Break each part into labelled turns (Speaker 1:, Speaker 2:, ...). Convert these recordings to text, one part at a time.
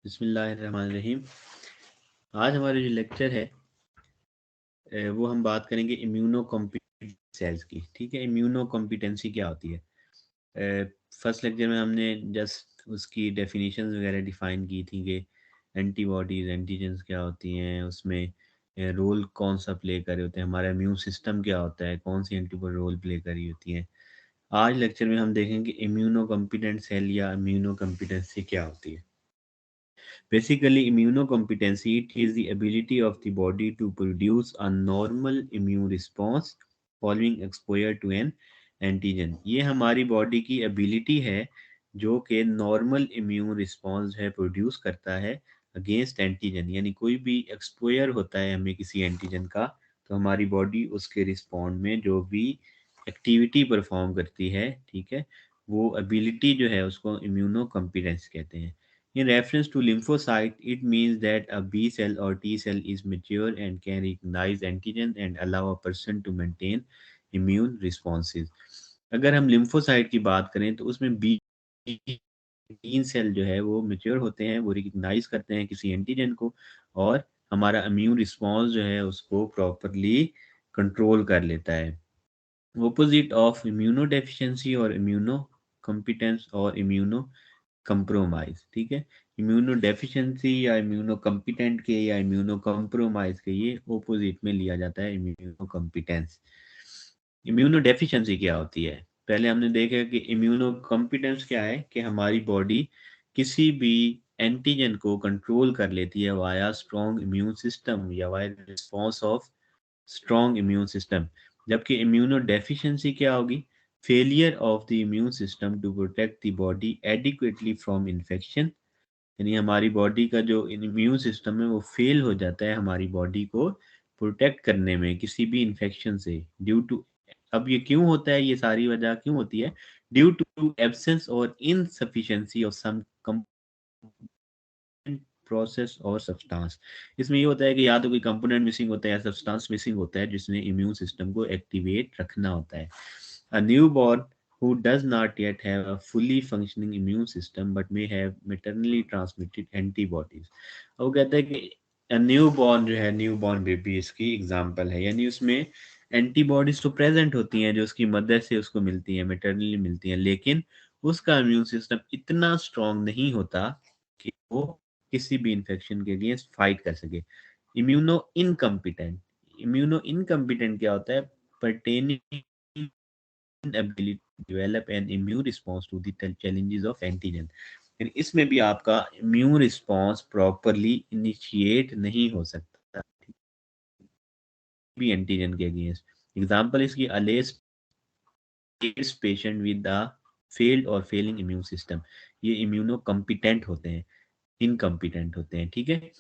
Speaker 1: बिस्मिल्लाहिर्रहमानिर्रहीम। आज हमारा जो लेक्चर है वो हम बात करेंगे इम्यूनो कॉम्पिटेंट सेल्स की। ठीक है, इम्यूनो कॉम्पिटेंसी क्या होती है। फर्स्ट लेक्चर में हमने जस्ट उसकी डेफिनेशंस वगैरह डिफाइन की थी कि एंटीबॉडीज एंटीजेंस क्या होती हैं, उसमें रोल कौन सा प्ले कर रहे होते हैं, हमारा इम्यून सिस्टम क्या होता है, कौन सी एंटीबॉडी रोल प्ले कर रही होती हैं। आज लेक्चर में हम देखेंगे इम्यूनो कॉम्पिटेंट सेल या इम्यूनो कॉम्पिटेंसी क्या होती है। Basically, immunocompetency it is the ability of the body to produce a normal immune response following exposure to an antigen. ये हमारी बॉडी की एबिलिटी है जो कि नॉर्मल इम्यून रिस्पॉन्स है प्रोड्यूस करता है अगेंस्ट एंटीजन। यानी कोई भी एक्सपोयर होता है हमें किसी एंटीजन का, तो हमारी बॉडी उसके रिस्पॉन्ड में जो भी एक्टिविटी परफॉर्म करती है, ठीक है, वो एबिलिटी जो है उसको इम्यूनो कॉम्पिटेंस कहते हैं। In reference to lymphocyte, it means that a B cell or T cell is mature and can recognize antigen and allow a person to maintain immune responses. अगर हम lymphocyte की बात करें तो उसमें बी तीन सेल जो है वो मेच्योर होते हैं, वो रिकग्नाइज करते हैं किसी एंटीजन को और हमारा इम्यून रिस्पॉन्स जो है उसको प्रॉपरली कंट्रोल कर लेता है। ऑपोजिट ऑफ इम्यूनो डेफिशिएंसी और इम्यूनो कॉम्पिटेंस और इम्यूनो कंप्रोमाइज। ठीक है, इम्यूनो डेफिशिएंसी या इम्यूनो कम्पिटेंट के या इम्यूनो कंप्रोमाइज के ये ओपोजिट में लिया जाता है इम्यूनो कम्पिटेंस। इम्यूनो डेफिशिएंसी क्या होती है, पहले हमने देखा कि इम्यूनो कॉम्पिटेंस क्या है कि हमारी बॉडी किसी भी एंटीजन को कंट्रोल कर लेती है वाया स्ट्रॉन्ग इम्यून सिस्टम या via response of strong immune system. जबकि इम्यूनो डेफिशिएंसी क्या होगी, failure of the immune system to protect the body adequately from infection. यानी हमारी बॉडी का जो इम्यून सिस्टम है वो फेल हो जाता है हमारी बॉडी को प्रोटेक्ट करने में किसी भी इन्फेक्शन से, ड्यू टू, अब ये क्यों होता है, ये सारी वजह क्यों होती है, ड्यू टू एब्सेंस और इनसफिशिएंसी ऑफ सम प्रोसेस और सब्सटेंस। इसमें ये होता है कि या तो कोई कंपोनेंट मिसिंग होता है या सब्सटेंस मिसिंग होता है जिसने इम्यून सिस्टम को एक्टिवेट रखना होता है। अ newborn who does not yet have a fully functioning immune system but may have maternally transmitted antibodies। अब वो कहता है कि न्यूबॉर्न जो है, न्यूबॉर्न बेबी इसकी एग्जांपल है, यानी उसमें एंटीबॉडीज तो प्रेजेंट होती हैं जो उसकी मदर से उसको मिलती हैं, मेटरनली मिलती हैं, लेकिन उसका इम्यून सिस्टम इतना स्ट्रांग नहीं होता कि वो किसी भी इन्फेक्शन के अगेंस्ट फाइट कर सके। इम्यूनो इनकम्पिटेंट, इम्यूनो इनकम्पिटेंट क्या होता है, pertaining ability to develop an immune response to the challenges of antigen। यानी इसमें भी आपका इम्यून रिस्पॉन्स प्रॉपरली इनिशिएट नहीं हो सकता भी एंटीजन के अगेंस्ट। एग्जांपल इसकी अलेस AIDS patient with the failed और फेलिंग इम्यून सिस्टम, ये इम्यूनो कम्पिटेंट होते हैं, इनकम्पिटेंट होते हैं। ठीक है,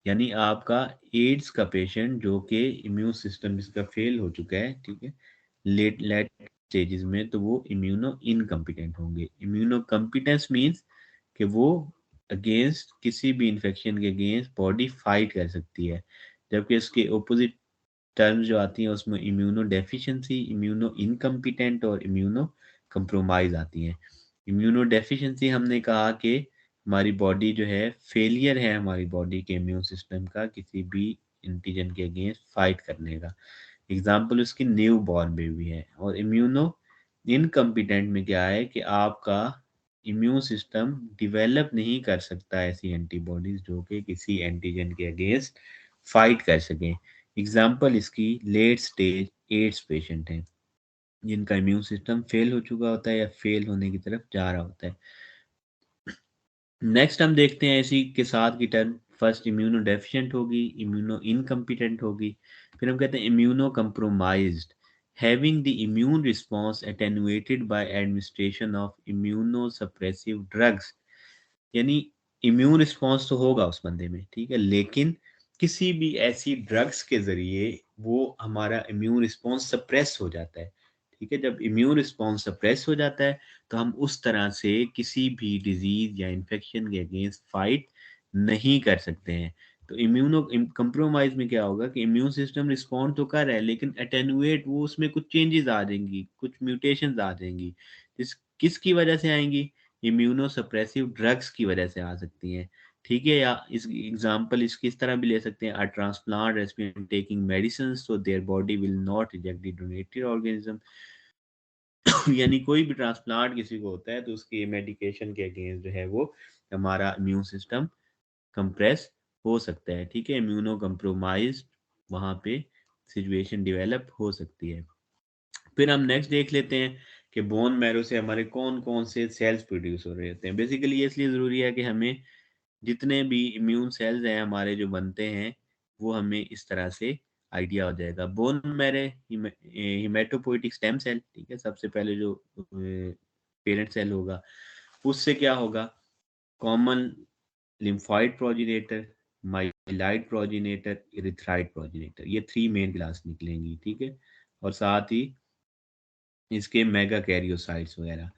Speaker 1: यानी आपका एड्स का पेशेंट जो कि इम्यून सिस्टम इसका फेल हो चुका है, ठीक है, लेट लेट स्टेजेस में, तो वो इम्यूनो इनकम्पिटेंट होंगे। इम्यूनो कम्पिटेंस मीन्स कि वो अगेंस्ट किसी भी इंफेक्शन के अगेंस्ट बॉडी फाइट कर सकती है, जबकि इसके ओपोजिट टर्म्स जो आती हैं उसमें इम्यूनो डेफिशिएंसी, इम्यूनो इनकम्पिटेंट और इम्यूनो कंप्रोमाइज आती हैं। इम्यूनो डेफिशिएंसी हमने कहा कि हमारी बॉडी जो है, फेलियर है हमारी बॉडी के इम्यून सिस्टम का किसी भी एंटीजन के अगेंस्ट फाइट करने का। एग्जाम्पल उसकी न्यू बॉर्न बेबी है। और इम्यूनो इनकम्पिटेंट में क्या है कि आपका इम्यून सिस्टम डिवेलप नहीं कर सकता ऐसी एंटीबॉडीज जो कि किसी एंटीजन के अगेंस्ट फाइट कर सकें। एग्जाम्पल इसकी लेट स्टेज एड्स पेशेंट हैं जिनका इम्यून सिस्टम फेल हो चुका होता है या फेल होने की तरफ जा रहा होता है। नेक्स्ट हम देखते हैं इसी के साथ की टर्म, फर्स्ट इम्यूनो डेफिशिएंट होगी, इम्यूनो इनकम्पिटेंट होगी, फिर हम कहते हैं immuno compromised, having the immune response attenuated by administration of immunosuppressive drugs. यानी इम्यून रिस्पॉन्स तो होगा उस बंदे में, ठीक है, लेकिन किसी भी ऐसी ड्रग्स के जरिए वो हमारा इम्यून रिस्पॉन्स सप्रेस हो जाता है। ठीक है, जब इम्यून रिस्पॉन्स सप्रेस हो जाता है तो हम उस तरह से किसी भी डिजीज या इन्फेक्शन के अगेंस्ट फाइट नहीं कर सकते हैं। तो इम्यूनो कंप्रोमाइज में क्या होगा कि इम्यून सिस्टम रिस्पॉन्ड तो कर रहा है लेकिन अटेनुएट, वो उसमें कुछ चेंजेस आ जाएंगी, कुछ म्यूटेशंस आ जाएंगी, किसकी वजह से आएंगी, इम्यूनो सप्रेसिव ड्रग्स की वजह से आ सकती हैं। ठीक है, या इस एग्जांपल इसकी इस तरह भी ले सकते हैं, a transplant recipient taking medicine so their body will not reject the donated organism. यानी कोई भी ट्रांसप्लांट किसी को होता है तो उसकी मेडिकेशन के अगेंस्ट जो है वो हमारा इम्यून सिस्टम कंप्रेस हो सकता है। ठीक है, इम्यूनो कम्प्रोमाइज वहाँ पे सिचुएशन डेवलप हो सकती है। फिर हम नेक्स्ट देख लेते हैं कि बोन मैरो से हमारे कौन कौन से सेल्स प्रोड्यूस हो रहे होते हैं। बेसिकली ये इसलिए ज़रूरी है कि हमें जितने भी इम्यून सेल्स हैं हमारे जो बनते हैं वो हमें इस तरह से आइडिया हो जाएगा। बोन मैरे हिमेटोपोइटिक स्टेम सेल, ठीक है, सबसे पहले जो पेरेंट सेल होगा उससे क्या होगा, common lymphoid progenitor, myeloid progenitor, erythroid progenitor, ये थ्री मेन क्लास निकलेंगी। ठीक है, और साथ ही इसके मेगा कैरियोसाइट्स वगैरह।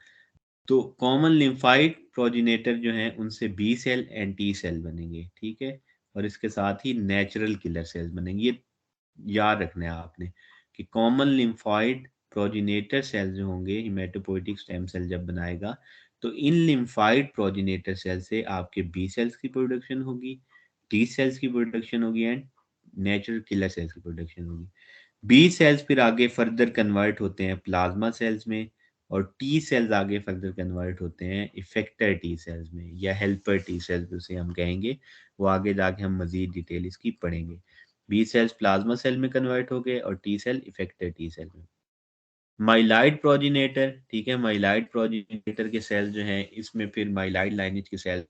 Speaker 1: तो कॉमन लिम्फाइड प्रोजिनेटर जो हैं उनसे B cell and T cell बनेंगे। ठीक है, और इसके साथ ही नेचुरल किलर सेल्स बनेंगे। ये याद रखना है आपने कि कॉमन लिम्फाइड प्रोजिनेटर सेल जो होंगे हिमेटोपोइटिक स्टेम सेल जब बनाएगा तो इन लिम्फाइड प्रोजिनेटर सेल से आपके बी सेल्स की प्रोडक्शन होगी, टी सेल्स की प्रोडक्शन होगी एंड नेचुरल किलर सेल्स की प्रोडक्शन होगी। बी सेल्स फिर आगे फर्दर कन्वर्ट होते हैं प्लाज्मा सेल्स में, और टी सेल्स आगे फर्दर कन्वर्ट होते हैं इफेक्टर टी सेल्स में या हेल्पर टी सेल्स उसे हम कहेंगे। वो आगे जाके हम मजीद डिटेल इसकी पढ़ेंगे। बी सेल्स प्लाज्मा सेल में कन्वर्ट हो गए और T cell effector T cell में। माइलाइड प्रोजिनेटर, ठीक है, माइलाइड प्रोजिनेटर के सेल जो हैं इसमें फिर माइलाइड लाइनेज के सेल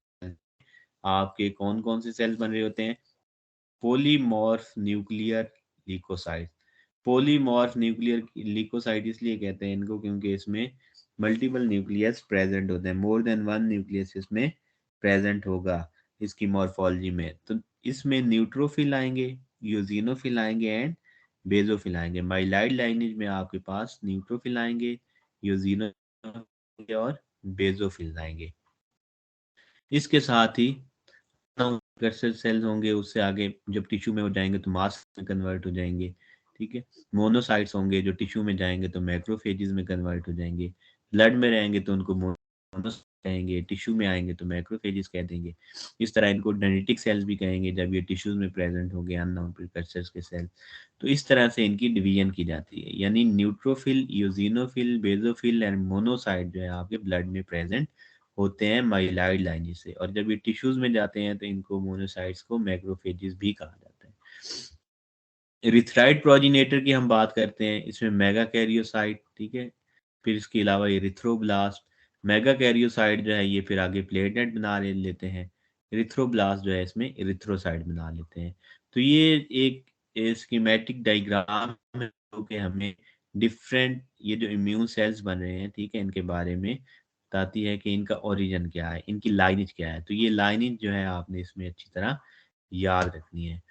Speaker 1: आपके कौन कौन से सेल्स बन रहे होते हैं, पोलीमॉर्फ न्यूक्लियर ल्यूकोसाइट। पोलीमॉर्फ न्यूक्लियर ल्यूकोसाइट इसलिए कहते हैं इनको क्योंकि इसमें मल्टीपल न्यूक्लियस प्रेजेंट होते हैं, मोर देन वन न्यूक्लियस इसमें प्रेजेंट होगा इसकी मॉर्फोलॉजी में। तो इसमें न्यूट्रोफिल आएंगे, यूजिनोफिल आएंगे एंड बेजोफिल आएंगे। माइलाइड लाइनेज में आपके पास न्यूट्रोफिल आएंगे, यूजिनोफिल और बेजोफिल आएंगे। इसके साथ ही कर्सर सेल्स होंगे उससे आगे जब टिश्यू में हो जाएंगे तो मास में कन्वर्ट हो जाएंगे। ठीक है, मोनोसाइट्स होंगे जो टिश्यू में जाएंगे तो मैक्रोफेजेस में कन्वर्ट हो जाएंगे। ब्लड में रहेंगे तो उनको मोनोसाइट्स कहेंगे, टिश्यू में आएंगे तो मैक्रोफेजेस कह देंगे। इस तरह इनको डेंड्रिटिक सेल्स भी कहेंगे जब ये टिश्यूज में प्रेजेंट होंगे अननोन प्रिकर्सर्स के सेल। तो इस तरह से इनकी डिवीजन की जाती है, यानी न्यूट्रोफिल, यूजिनोफिल, बेजोफिल एंड मोनोसाइट जो है आपके ब्लड में प्रेजेंट होते हैं माइलाइड लाइनेज से, और जब ये टिश्यूज में जाते हैं तो इनको मोनोसाइट्स को मैक्रोफेजेस भी कहा जाता है। इरिथ्राइड प्रोजिनेटर की हम बात करते हैं, इसमें मेगा कैरियोसाइट, ठीक है, फिर इसके अलावा इरिथ्रोब्लास्ट। मेगा कैरियोसाइट जो है ये फिर आगे प्लेटलेट बना लेते हैं, इरिथ्रोब्लास्ट जो है इसमें इरिथ्रोसाइट बना लेते हैं। तो ये एक स्कीमेटिक डायग्राम है जो कि हमें डिफरेंट ये जो इम्यून सेल्स बन रहे हैं, ठीक है, इनके बारे में बताती है कि इनका ओरिजिन क्या है, इनकी लाइनेज क्या है। तो ये लाइनेज जो है आपने इसमें अच्छी तरह याद रखनी है।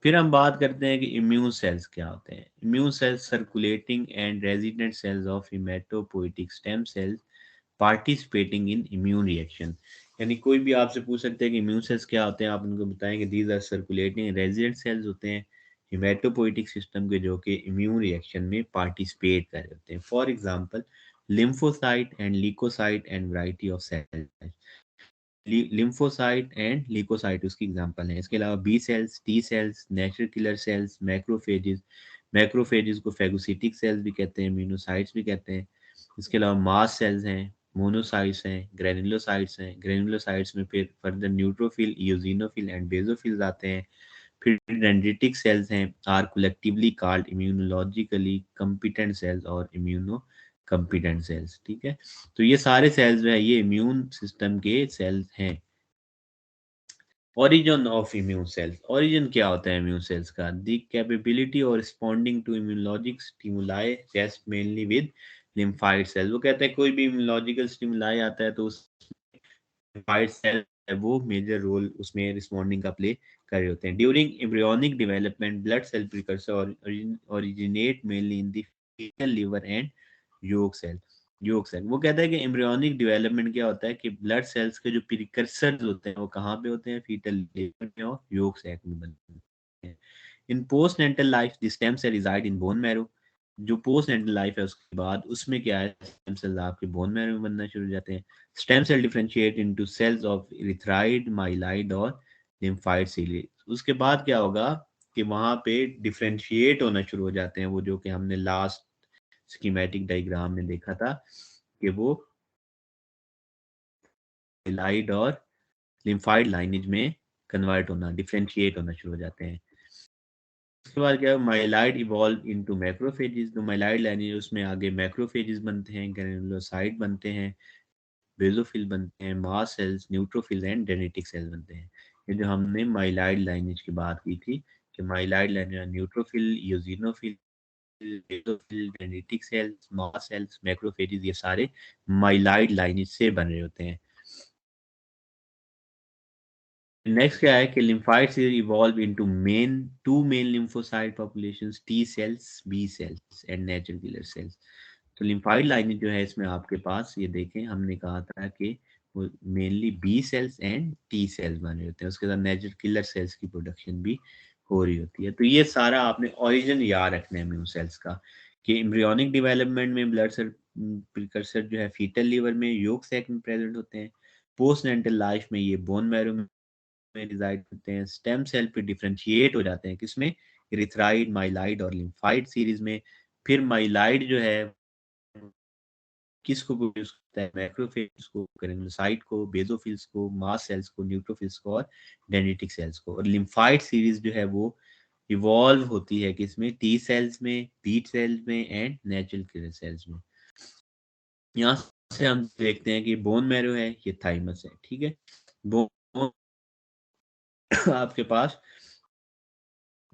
Speaker 1: फिर हम बात करते हैं कि इम्यून सेल्स क्या होते हैं। Immune cells circulating and resident cells of haematopoietic stem cells participating in immune reaction. यानी कोई भी आपसे पूछ सकते हैं कि इम्यून सेल्स क्या होते हैं, आप उनको बताएंगे these are circulating resident cells होते हैं हिमेटोपोइटिक सिस्टम के जो कि इम्यून रिएक्शन में पार्टिसिपेट कर रहे होते हैं। For example lymphocyte and leucocyte and variety of cells. Lymphocyte and leucocyte उसकी एग्जांपल है। इसके अलावा B cells, T cells, natural killer cells, macrophages. Macrophages को फेगोसिटिक सेल्स भी कहते हैं, इम्यूनोसाइट्स भी कहते हैं। इसके अलावा मास सेल्स हैं, मोनोसाइट्स हैं, ग्रेनुलोसाइट्स हैं। ग्रेनुलोसाइट्स में फिर further neutrophil, eosinophil and basophils आते हैं। फिर डेंड्रिटिक सेल्स हैं, are collectively called immunologically competent cells और इम्यूनो कंपिटेंट सेल्स। ठीक है, तो ये सारे सेल्स जो है ये इम्यून सिस्टम के सेल्स हैं। Origin of immune cells, origin क्या होता है इम्यून सेल्स का, द कैपेबिलिटी और responding to immunologic stimuli test mainly with lymphoid cells. वो कहते हैं कोई भी इम्यूनोलॉजिकल स्टिमुलाई आता है तो उस लिम्फाइड सेल है वो मेजर रोल उसमें रिस्पॉन्डिंग का प्ले कर रहे होते हैं। During embryonic development blood cell precursor originate mainly in the foetal liver and yolk sac. Yolk sac वो कहता है कि एम्ब्रियोनिक डेवलपमेंट क्या होता है कि ब्लड सेल्स के जो प्रिकर्सर होते हैं वो कहाँ पे होते हैं, फीटल लिवर में और योग सैक में बनते हैं। In post natal life the stem cell reside in bone marrow. जो पोस्ट एंडल लाइफ है उसके बाद उसमें क्या है, स्टेम सेल्स आपके बोन मैरो में बनना शुरू हो जाते हैं। Stem cell differentiate into cells of erythroid, myeloid और लिम्फाइड सीली। उसके बाद क्या होगा कि वहां पे डिफरेंशिएट होना शुरू हो जाते हैं, वो जो कि हमने लास्ट स्कीमेटिक डायग्राम में देखा था कि वो माइलाइड और लिम्फाइड लाइनेज में कन्वर्ट होना, डिफरेंशिएट होना शुरू हो जाते हैं। उसके बाद क्या, माइलाइड इवॉल्व इनटू मैक्रोफेजेस। जो माइलाइड लाइनेज उसमें आगे मैक्रोफेजेस बनते हैं, ग्रेनुलोसाइट बनते हैं, बेसोफिल बनते हैं, मास sales, neutrophil and dendritic cells बनते हैं। ये जो हमने माइलाइड लाइनेज की बात की थी कि myeloid lineage neutrophil, eosinophil, basophil, dendritic cells, mast cells, macrophages, ये सारे माइलाइड लाइनेज से बन रहे होते हैं। नेक्स्ट क्या है कि lymphocytes evolve into two main lymphocyte populations, T cells, B cells and natural killer cells। तो लिम्फाइड लाइनेज जो है इसमें आपके पास ये देखें, हमने कहा था कि वो mainly B cells and T cells बने होते हैं, उसके साथ नेचुरल किलर सेल्स की प्रोडक्शन भी हो रही होती है। तो ये सारा आपने ओरिजिन याद रखना है इम्यून सेल्स का, कि एम्ब्रियोनिक डेवलपमेंट में ब्लड सेल प्रिकर्सर जो है फीटल लीवर में, योक सैक में प्रेजेंट होते हैं। पोस्ट नेंटल लाइफ में ये बोन मैरो में रिजाइड करते हैं। स्टेम सेल पे डिफरेंशिएट हो जाते हैं किसमें, इरिथ्राइड, माइलाइड और लिम्फाइड सीरीज में। फिर माइलाइड जो है किसको प्रोड्यूस करता है, मैक्रोफेज को, ग्रेनुलोसाइट को, बेसोफिल्स को, मास सेल्स को, न्यूट्रोफिल्स को और डेंड्रिटिक सेल्स को। और लिम्फाइड सीरीज जो है वो इवॉल्व होती है किसमें, टी सेल्स में, बी सेल्स में एंड नेचुरल किलर सेल्स में। यहाँ से हम देखते हैं कि बोन मैरो है, ये थाइमस है, ठीक है। बोन आपके पास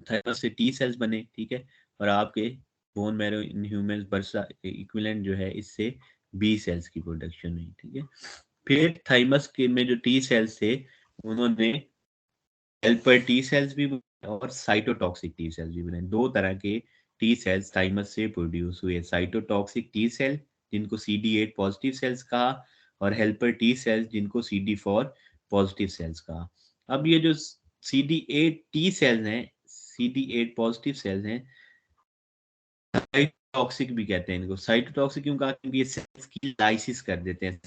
Speaker 1: थाइमस से टी सेल्स बने, ठीक है, और आपके bone marrow in humans bursa equivalent जो है इससे बी सेल्स की प्रोडक्शन हुई, ठीक है। फिर थाइमस के में जो टी सेल्स थे उन्होंने हेल्पर टी सेल्स भी बनाए और साइटोटॉक्सिक टी सेल्स भी बनाए। दो तरह के टी सेल्स थाइमस से प्रोड्यूस हुए, साइटोटॉक्सिक टी सेल जिनको CD8 पॉजिटिव सेल्स कहा, और हेल्पर टी सेल्स जिनको CD4 पॉजिटिव सेल्स कहा। अब ये जो CD8 टी सेल्स हैं, CD8 पॉजिटिव सेल्स हैं, साइटोटॉक्सिक भी कहते हैं इनको। साइटोटॉक्सिक क्यों कहा, क्योंकि ये सेल्स की लाइसिस कर देते हैं,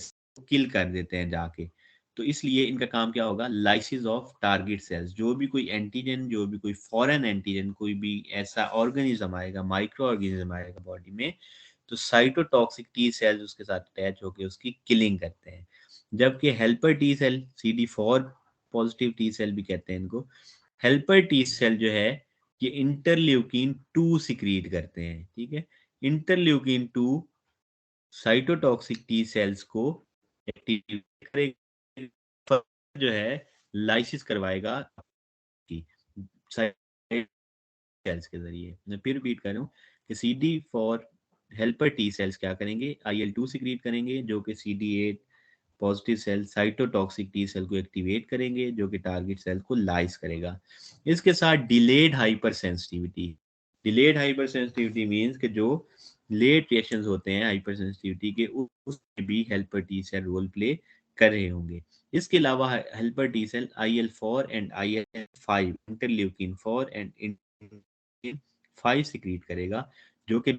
Speaker 1: किल कर देते हैं जाके। तो इसलिए इनका काम क्या होगा, लाइसिस ऑफ टारगेट सेल्स। जो भी कोई एंटीजन, जो भी कोई फॉरेन एंटीजन, कोई भी ऐसा ऑर्गेनिज्म आएगा, माइक्रो ऑर्गेनिज्म आएगा बॉडी में, तो साइटोटॉक्सिक टी सेल्स उसके साथ अटैच होकर उसकी किलिंग करते हैं। जबकि helper T cell, CD4 positive T cell भी कहते हैं इनको, हेल्पर टी सेल जो है ये इंटरल्यूकिन 2 सिक्रीट करते हैं, ठीक है। इंटरल्यूकिन 2 साइटोटॉक्सिक टी सेल्स को एक्टिवेट करेगा, जो है लाइसिस करवाएगा की सेल्स के जरिए। मैं फिर रिपीट कर रहा हूँ कि CD4 हेल्पर टी सेल्स क्या करेंगे, IL-2 सिक्रीट करेंगे, जो कि CD8 positive cell cytotoxic T cell को एक्टिवेट करेंगे, जो कि टारगेट सेल को लाइस करेगा। इसके साथ delayed hyper sensitivity. Delayed hyper sensitivity means कि जो लेट रिएक्शंस होते हैं हाइपर सेंसिटिविटी के, उसमें भी helper T cell role play कर रहे होंगे। इसके अलावा helper T cell IL-4 and IL-5 interleukin 4 and interleukin 5 secrete करेगा, जो कि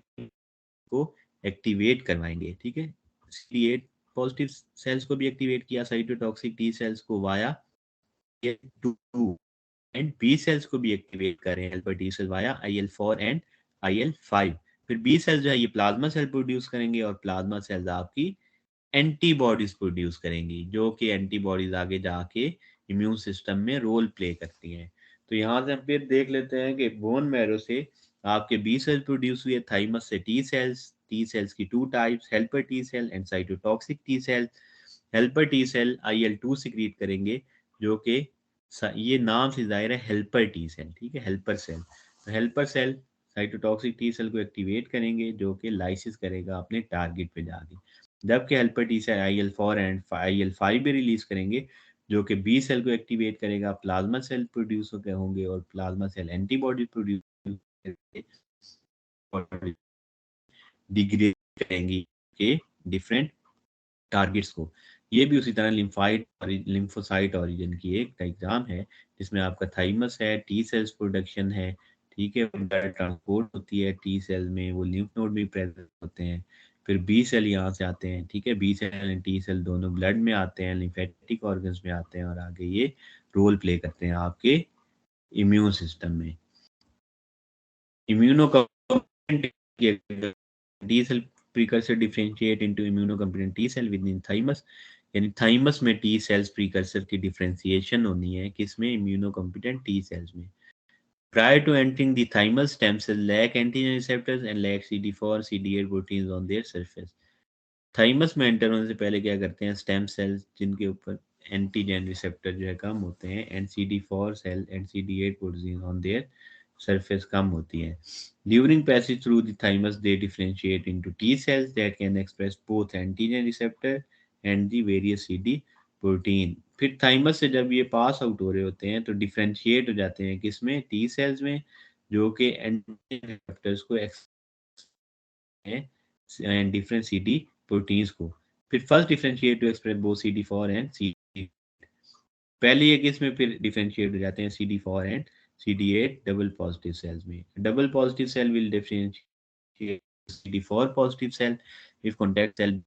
Speaker 1: को एक्टिवेट करवाएंगे, ठीक है। इसलिए पॉजिटिव सेल्स को भी एक्टिवेट किया, साइटोटॉक्सिक टी सेल्स को via IL-2 and B cells को भी एक्टिवेट करें helper T cell via IL-4 and IL-5। फिर बी सेल्स जो है ये प्लाज्मा सेल प्रोड्यूस करेंगे, और प्लाज्मा सेल्स आपकी एंटीबॉडीज प्रोड्यूस करेंगी, जो कि एंटीबॉडीज आगे जाके इम्यून सिस्टम में रोल प्ले करती हैं। तो यहाँ से हम फिर देख लेते हैं कि बोन मैरो से आपके बी सेल प्रोड्यूस हुए, थाइमस से टी सेल्स की 2 types, helper T cell and cytotoxic T cell. Helper T cell IL-2 secrete करेंगे, जो कि ये नाम से जाहिर है हेल्पर टी सेल, ठीक है, हेल्पर सेल। तो helper cell cytotoxic T cell को एक्टिवेट करेंगे, जो कि लाइसिस करेगा अपने टारगेट पे जाके। जबकि helper T cell IL-4 and IL-5 भी रिलीज करेंगे, जो कि बी सेल को एक्टिवेट करेगा, प्लाज्मा सेल प्रोड्यूस होकर होंगे, और प्लाज्मा सेल एंटीबॉडी प्रोड्यूस करके डिग्रेड करेंगी के डिफरेंट टारगेट्स को। ये भी उसी तरह लिम्फाइड और लिम्फोसाइट ओरिजिन की एक डायग्राम है, जिसमें आपका थाइमस है, टी सेल्स प्रोडक्शन है, ठीक है, ब्लड ट्रांसपोर्ट होती है टी सेल में, वो लिम्फ नोड भी प्रेजेंट होते हैं। फिर बी सेल यहाँ से आते हैं, ठीक है, B cell and T cell दोनों ब्लड में आते हैं, लिम्फेटिक ऑर्गन्स में आते हैं और आगे ये रोल प्ले करते हैं आपके इम्यून सिस्टम में। Immunocompetent T cell precursor differentiate into immunocompetent T cell within thymus, यानी थाइमस में टी सेल्स प्रीकर्सर की डिफरेंशिएशन होनी है किसमें, इम्यूनोकम्पिटेंट टी सेल्स में। Prior to entering the thymus, stem cells lack antigen receptors and lack CD4 CD8 proteins on their surface. Thymus में enter होने से पहले क्या करते हैं, स्टेम सेल्स जिनके ऊपर एंटीजन रिसेप्टर जो है कम होते हैं, and CD4 cell and CD8 protein on their surface कम होती है. During passage through the thymus, they differentiate into T cells that can express both antigen receptor and the various CD protein. फिर thymus से जब ये pass out हो रहे होते हैं तो डिफ्रेंशिएट हो जाते हैं किसमें, टी सेल्स में, जो कि एंटीजन रिसेप्टर्स को एंड डिफरेंट सीडी प्रोटीन्स को. फिर first differentiate to express both CD4 and CD, पहले ये किस में फिर डिफरेंशिएट हो जाते हैं, CD4 and CD8 double positive cells में. Double positive cell will differentiate CD4 positive cell if contact cell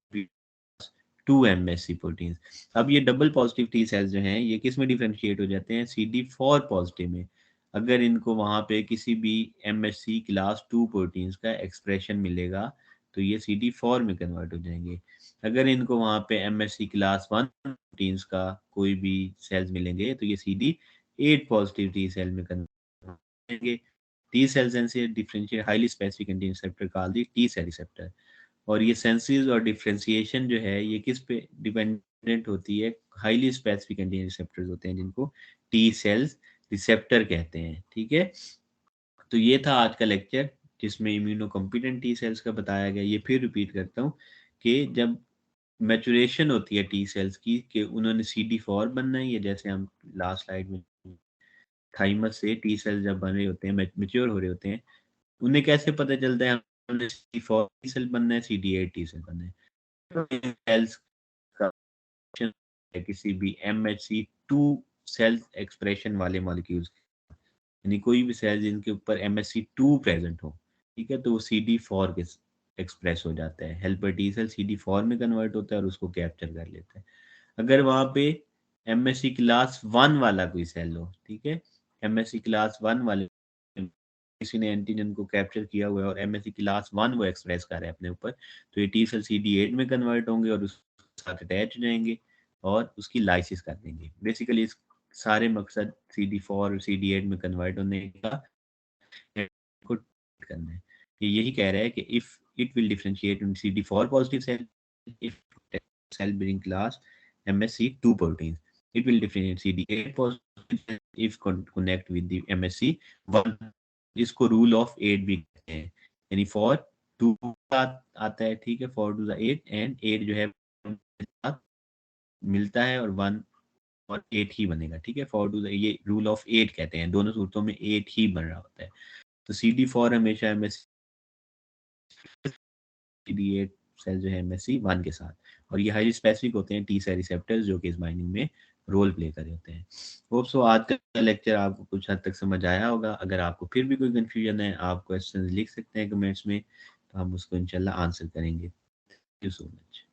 Speaker 1: 2 MHC protein. अब ये डबल पॉजिटिव टी सेल्स जो हैं ये किस में डिफरेंशिएट हो जाते हैं, CD4 पॉजिटिव में. अगर इनको वहां पे किसी भी MHC क्लास 2 प्रोटीन्स का एक्सप्रेशन मिलेगा तो ये CD4 में कन्वर्ट हो जाएंगे. अगर इनको वहां पे MHC क्लास 1 प्रोटीन्स का कोई भी सेल्स मिलेंगे तो ये CD8 पॉजिटिव टी सेल में कन्वर्ट हो जाएंगे. टी सेल्स एंड से differentiate highly specific antigen receptor called the T cell receptor. और ये सेंसेस और डिफरेंशिएशन जो है ये किस पे डिपेंडेंट होती है, हाईली स्पेसिफिक एंटीजन रिसेप्टर्स होते हैं जिनको टी सेल्स रिसेप्टर कहते हैं. ठीक है, तो ये था आज का लेक्चर जिसमें इम्यूनो कॉम्पिटेंट टी सेल्स का बताया गया. ये फिर रिपीट करता हूँ कि जब मैचुरेशन होती है टी सेल्स की कि उन्होंने CD4 बनना है, ये जैसे हम लास्ट स्लाइड में थाइमस से टी सेल्स जब बन रहे होते हैं, मेच्योर हो रहे होते हैं, उन्हें कैसे पता चलता है हमने CD4 टी सेल बनना है, CD8 टी सेल बनना है. सेल्स का किसी भी MHC2 सेल एक्सप्रेशन वाले मॉलिक्यूल्स, यानी कोई भी सेल जिनके ऊपर MHC2 प्रेजेंट हो, ठीक है, तो वो CD4 के एक्सप्रेस हो जाता है. हेल्पर टी सेल CD4 में कन्वर्ट होता है और उसको कैप्चर कर लेता है. अगर वहां पे MHC क्लास 1 वाला कोई सेल हो, ठीक है, MHC क्लास 1 वाले किसी ने एंटीजन को कैप्चर किया हुआ है और MHC क्लास 1 वो एक्सप्रेस कर रहा है अपने ऊपर, तो ये टी सेल CD8 में कन्वर्ट होंगे और उसके साथ अटैच हो जाएंगे और उसकी लाइसिस कर देंगे. बेसिकली इस सारे मकसद CD4 और CD8 में कन्वर्ट होने का को करना है. ये यही कह रहा है कि if it will differentiate in CD4 positive cell if cell bearing class MHC2 proteins, it will differentiate CD8 positive if connect with the MHC1. इसको रूल ऑफ 8 भी कहते हैं, यानी फॉर 2 आता है, ठीक है, फॉर 2 8 एंड 8 जो है मिलता है और 1 और 8 ही बनेगा. ठीक है, फॉर 2 ये रूल ऑफ 8 कहते हैं, दोनों सूरतों में 8 ही बन रहा होता है. तो CD4 हमेशा MHC CD8 सेल जो है MHC1 के साथ, और ये हाईली स्पेसिफिक होते हैं टी सेल रिसेप्टर्स जो कि इस बाइंडिंग में रोल प्ले कर रहे होते हैं. होप सो आज का लेक्चर आपको कुछ हद तक समझ आया होगा. अगर आपको फिर भी कोई कंफ्यूजन है आप क्वेश्चन लिख सकते हैं कमेंट्स में, तो हम उसको इंशाल्लाह आंसर करेंगे. Thank you so much.